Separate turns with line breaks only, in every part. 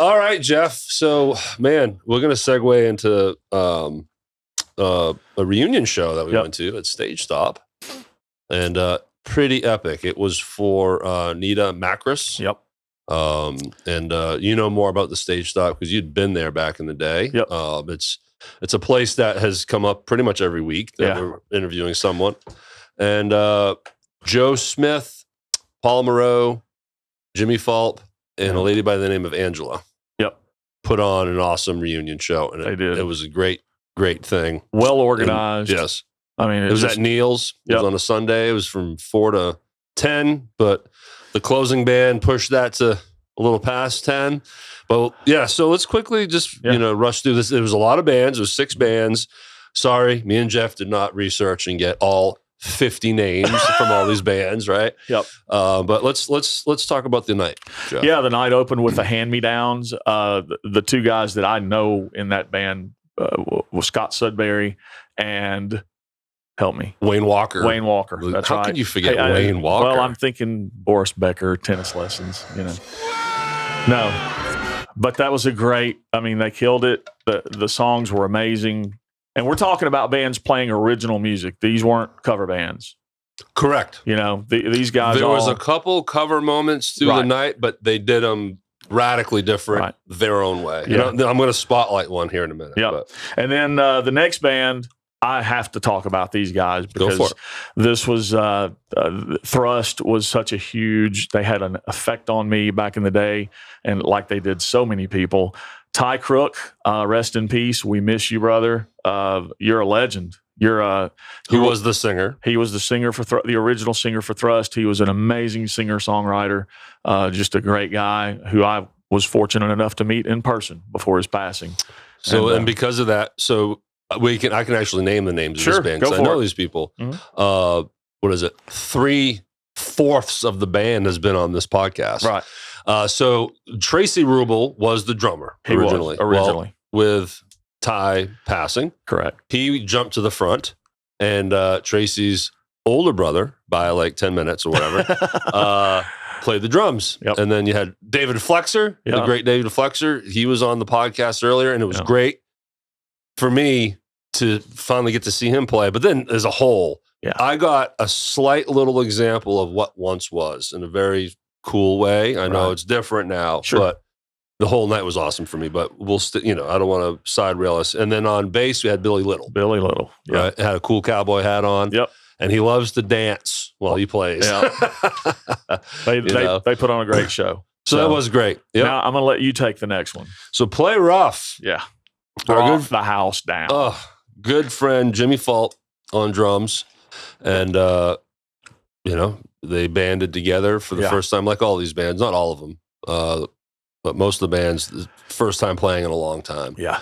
All right, Jeff. So, man, we're going to segue into a reunion show that we went to at Stage Stop. And pretty epic. It was for Nita Makris.
Yep.
And you know more about the Stage Stop because you'd been there back in the day.
Yep.
It's a place that has come up pretty much every week that we're interviewing someone. And Joe Smith, Paul Moreau, Jimmy Fulp, and a lady by the name of Angela.
Yep.
Put on an awesome reunion show. And
they did.
It was a great thing.
Well organized.
And, yes.
I mean,
it was at Neil's. It was on a Sunday. It was from 4 to 10, but the closing band pushed that to a little past 10. But yeah, so let's quickly just, rush through this. It was a lot of bands. It was 6 bands. Sorry, me and Jeff did not research and get all 50 names from all these bands, right?
Yep.
But let's talk about the night, Jeff.
Yeah, the night opened with the Hand-Me-Downs. The 2 guys that I know in that band was Scott Sudbury and help me.
Wayne Walker.
That's
How
right.
could you forget Wayne Walker?
Well, I'm thinking Boris Becker, tennis lessons, No. But that was they killed it. The songs were amazing. And we're talking about bands playing original music. These weren't cover bands.
Correct.
These guys
There was a couple cover moments through the night, but they did them radically different their own way.
Yeah.
I'm going to spotlight one here in a minute.
Yeah. And then the next band, I have to talk about these guys because this was Thrust was such a huge. They had an effect on me back in the day, and like they did so many people. Ty Crook, rest in peace. We miss you, brother. You're a legend. Who
was the singer?
He was the singer for the original singer for Thrust. He was an amazing singer-songwriter, just a great guy who I was fortunate enough to meet in person before his passing.
So, and because of that, I can actually name the names of this band because I know these people.
Mm-hmm.
What is it? 3/4 of the band has been on this podcast.
Right.
So Tracy Rubel was the drummer originally. Well, with Ty passing.
Correct.
He jumped to the front, and Tracy's older brother, by like 10 minutes or whatever, played the drums.
Yep.
And then you had David Flexer, the great David Flexer. He was on the podcast earlier, and it was great for me to finally get to see him play. But then as a whole, I got a slight little example of what once was in a very cool way. I know it's different now, but the whole night was awesome for me. But we'll I don't want to side rail us. And then on bass, we had Billy Little. Right? Had a cool cowboy hat on.
Yep.
And he loves to dance while he plays.
Yeah. They put on a great show.
So that was great. Yep.
Now I'm going to let you take the next one.
So Play Rough.
Yeah. Rough the house down.
Good friend Jimmy Fulp on drums. And, they banded together for the first time, like all these bands, not all of them, but most of the bands, the first time playing in a long time.
Yeah.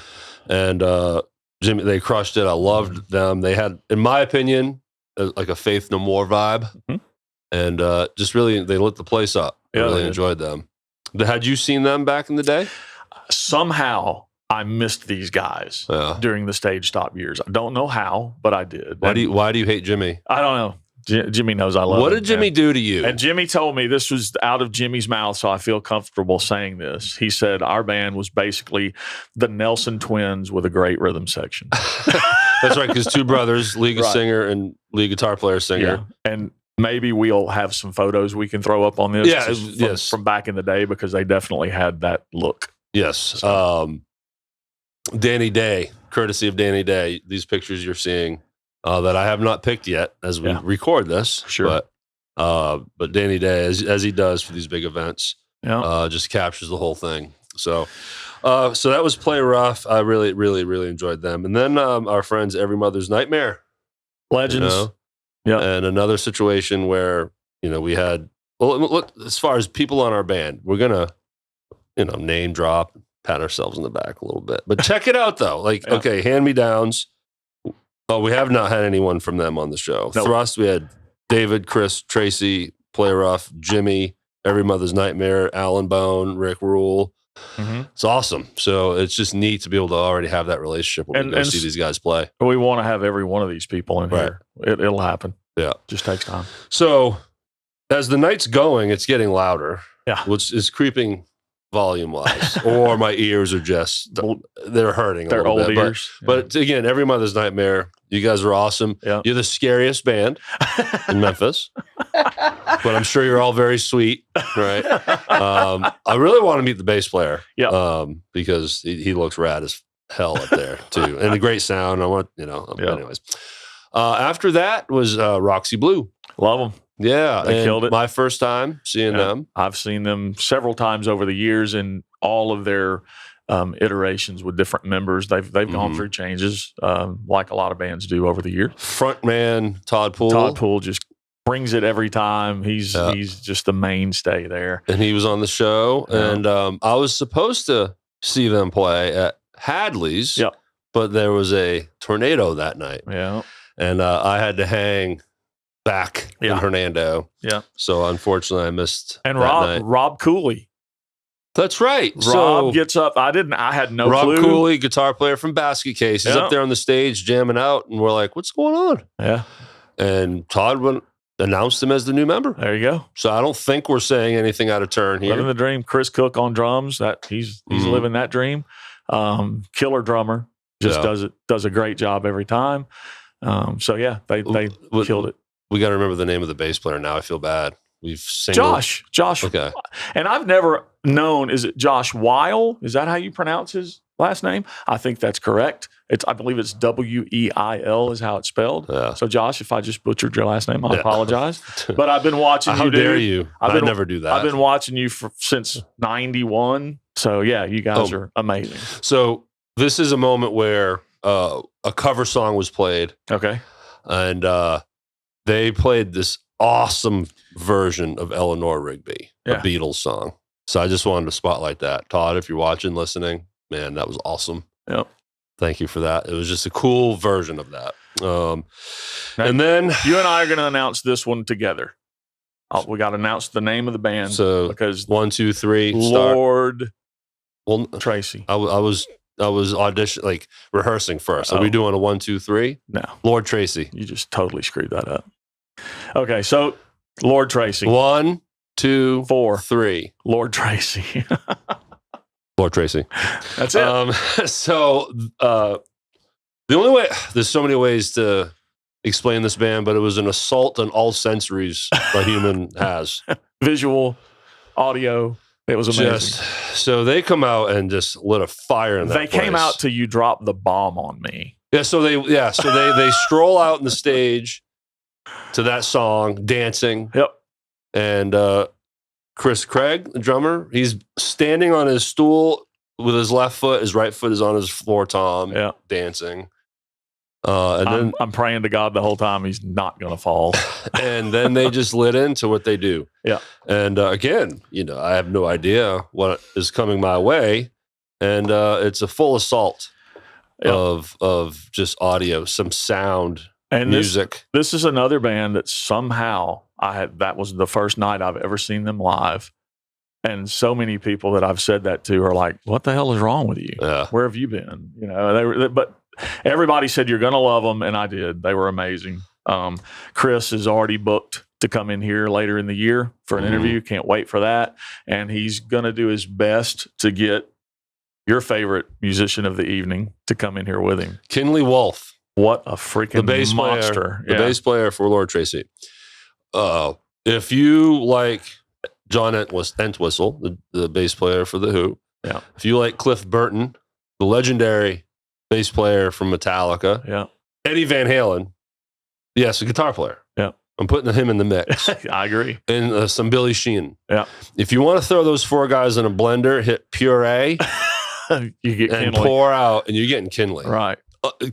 And Jimmy, they crushed it. I loved them. They had, in my opinion, like a Faith No More vibe. Mm-hmm. And just really, they lit the place up. I really enjoyed them. Had you seen them back in the day?
Somehow I missed these guys during the Stage Stop years. I don't know how, but I did.
Why do you hate Jimmy?
I don't know. Jimmy knows I love him.
What did Jimmy do to you?
And Jimmy told me, this was out of Jimmy's mouth, so I feel comfortable saying this. He said our band was basically the Nelson Twins with a great rhythm section.
That's right, because 2 brothers, lead singer and lead guitar player singer.
Yeah. And maybe we'll have some photos we can throw up on this from back in the day, because they definitely had that look.
Yes.
So.
Danny Day, courtesy of Danny Day, these pictures you're seeing that I have not picked yet as we record this.
Sure.
But Danny Day, as he does for these big events, just captures the whole thing. So that was Play Rough. I really, really, really enjoyed them. And then our friends Every Mother's Nightmare.
Legends.
Yeah. And another situation where, we had, look, as far as people on our band, we're going to, name drop, pat ourselves in the back a little bit. But check it out, though. Okay, Hand-Me-Downs. Oh, we have not had anyone from them on the show. Nope. Thrust, we had David, Chris, Tracy, Play Rough, Jimmy, Every Mother's Nightmare, Alan Bone, Rick Rule. Mm-hmm. It's awesome. So it's just neat to be able to already have that relationship when we go see these guys play.
We want to have every one of these people in here. It'll happen.
Yeah.
Just takes time.
So as the night's going, it's getting louder.
Yeah.
Which is creeping volume wise, or my ears are just they're hurting.
They're
a little
old
bit.
ears.
But again, Every Mother's Nightmare. You guys are awesome.
Yeah.
You're the scariest band in Memphis, but I'm sure you're all very sweet, right? I really want to meet the bass player, because he looks rad as hell up there too, and a great sound. I want, anyways. After that was Roxy Blue.
Love them.
Yeah,
they killed it.
My first time seeing them.
I've seen them several times over the years, and all of their iterations with different members. They've gone through changes, like a lot of bands do over the year.
Frontman Todd Poole.
Todd Poole just brings it every time. He's just the mainstay there.
And he was on the show, and I was supposed to see them play at Hadley's, but there was a tornado that night.
Yeah,
and I had to hang back in Hernando.
Yeah,
so unfortunately, I missed.
And
that
Rob Cooley.
That's right.
Rob gets up. I had no
clue.
Rob
Cooley, guitar player from Basket Case. He's up there on the stage jamming out, and we're like, what's going on?
Yeah.
And Todd announced him as the new member.
There you go.
So I don't think we're saying anything out of turn here.
Living the dream. Chris Cook on drums. That he's living that dream. Killer drummer. Just does a great job every time. So yeah, they killed it.
We got to remember the name of the bass player now. I feel bad. We've
Josh.
Okay.
And I've never known, is it Josh Weil? Is that how you pronounce his last name? I think that's correct. I believe it's Weil is how it's spelled.
Yeah.
So Josh, if I just butchered your last name, I apologize. But I've been watching you.
How dare you? I never do that.
I've been watching you since 91. So yeah, you guys are amazing.
So this is a moment where a cover song was played.
Okay.
And they played this awesome version of Eleanor Rigby, a Beatles song. So I just wanted to spotlight that. Todd, if you're watching, listening, man, that was awesome.
Yep.
Thank you for that. It was just a cool version of that. And then
you and I are going to announce this one together. We got to announce the name of the band.
So
because
1, 2, 3,
Lord Tracy.
I was rehearsing first. Are we doing a 1, 2, 3?
No.
Lord Tracy.
You just totally screwed that up. Okay, so Lord Tracy.
1, 2,
4,
3.
Lord Tracy.
Lord Tracy.
That's it.
So the only way, there's so many ways to explain this band, but it was an assault on all sensories a human has.
Visual, audio. It was amazing.
So they come out and just lit a fire in that place.
They came out till you dropped the bomb on me.
So they stroll out on the stage to that song, dancing.
Yep.
And Chris Craig, the drummer, he's standing on his stool with his left foot. His right foot is on his floor tom, dancing. And then
I'm praying to God the whole time he's not going to fall.
And then they just lit into what they do.
Yeah.
And again, I have no idea what is coming my way. And it's a full assault of just audio, some sound, and music.
This is another band that somehow that was the first night I've ever seen them live. And so many people that I've said that to are like, what the hell is wrong with you?
Yeah.
Where have you been? But everybody said, you're going to love them. And I did. They were amazing. Chris is already booked to come in here later in the year for an interview. Can't wait for that. And he's going to do his best to get your favorite musician of the evening to come in here with him.
Kinley Wolf.
What a freaking monster.
The bass player for Lord Tracy. If you like John Entwistle, the bass player for The Who, if you like Cliff Burton, the legendary bass player from Metallica, Eddie Van Halen, yes, a guitar player. Yeah. I'm putting him in the mix.
I agree.
And some Billy Sheehan.
Yeah.
If you want to throw those four guys in a blender, hit puree,
you get
and
Kinley.
Pour out, and you're getting Kinley.
Right.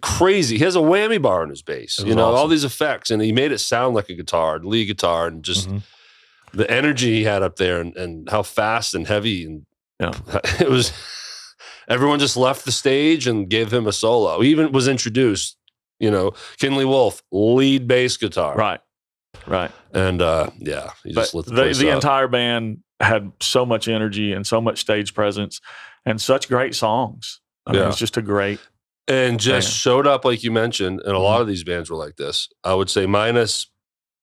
Crazy. He has a whammy bar on his bass.
Awesome.
All these effects, and he made it sound like a guitar, lead guitar, and just the energy he had up there, and how fast and heavy, and it was. Everyone just left the stage and gave him a solo. He even was introduced. Kinley Wolf, lead bass guitar.
Right. Right.
And he just lit the place
the
up.
entire band had so much energy and so much stage presence and such great songs. I mean, it was just a great
and just
band.
Showed up like you mentioned, and a lot of these bands were like this. I would say minus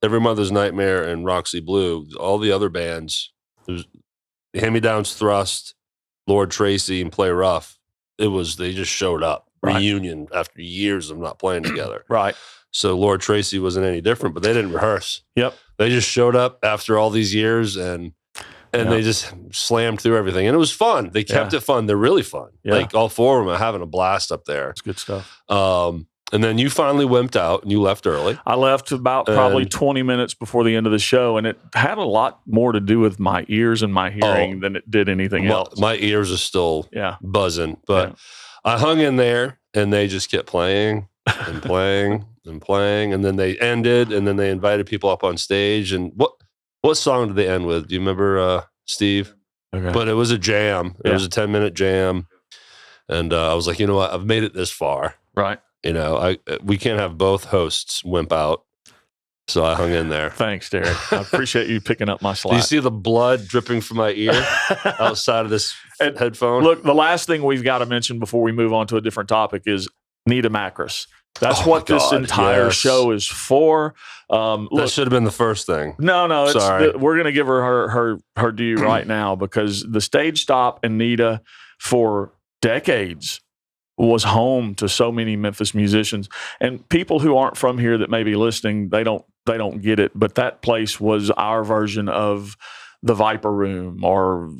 Every Mother's Nightmare and Roxy Blue, all the other bands, Hand Me Down's Thrust, Lord Tracy and Play Rough, they just showed up.
Right.
Reunion after years of not playing together.
Right.
So Lord Tracy wasn't any different, but they didn't rehearse.
Yep.
They just showed up after all these years and they just slammed through everything. And it was fun. They kept it fun. They're really fun.
Yeah.
Like all four of them are having a blast up there.
It's good stuff.
And then you finally wimped out and you left early.
I left about probably 20 minutes before the end of the show, and it had a lot more to do with my ears and my hearing than it did anything else.
My ears are still buzzing, but I hung in there and they just kept playing and playing and playing. And then they ended and then they invited people up on stage. And what song did they end with? Do you remember, Steve?
Okay.
But it was a jam. It was a 10-minute jam. And I was like, you know what? I've made it this far.
Right.
You know, we can't have both hosts wimp out. So I hung in there.
Thanks, Derek. I appreciate you picking up my slack.
Do you see the blood dripping from my ear outside of this headphone?
Look, the last thing we've got to mention before we move on to a different topic is Nita Makris. That's what this entire show is for.
That should have been the first thing.
No.
Sorry.
We're going to give her due right now because the Stage Stop and Nita for decades was home to so many Memphis musicians. And people who aren't from here that may be listening, they don't get it. But that place was our version of the Viper Room or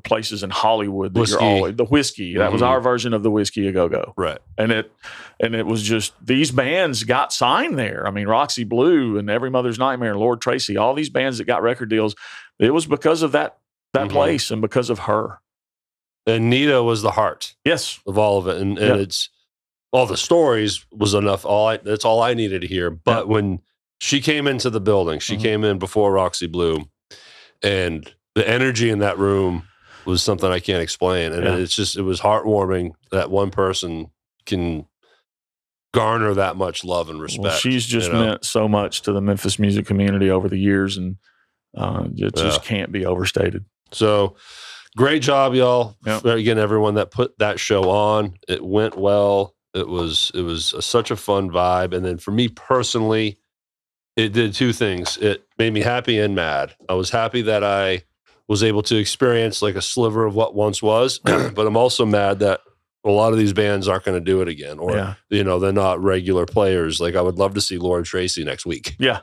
places in Hollywood that you're always the Whiskey. That was our version of the Whiskey A Go-Go.
Right.
And it was just these bands got signed there. I mean, Roxy Blue and Every Mother's Nightmare and Lord Tracy, all these bands that got record deals, it was because of that place and because of her.
And Nita was the heart, of all of it, and it's all the stories was enough. That's all I needed to hear. But when she came into the building, she came in before Roxy Blue, and the energy in that room was something I can't explain. And it was heartwarming that one person can garner that much love and respect.
Well, she's just meant so much to the Memphis music community over the years, and it just can't be overstated.
So. Great job, y'all. Yep. Again, everyone that put that show on. It went well. It was such a fun vibe. And then for me personally, it did two things. It made me happy and mad. I was happy that I was able to experience like a sliver of what once was, but I'm also mad that a lot of these bands aren't going to do it again, or they're not regular players. Like I would love to see Lord Tracy next week.
Yeah.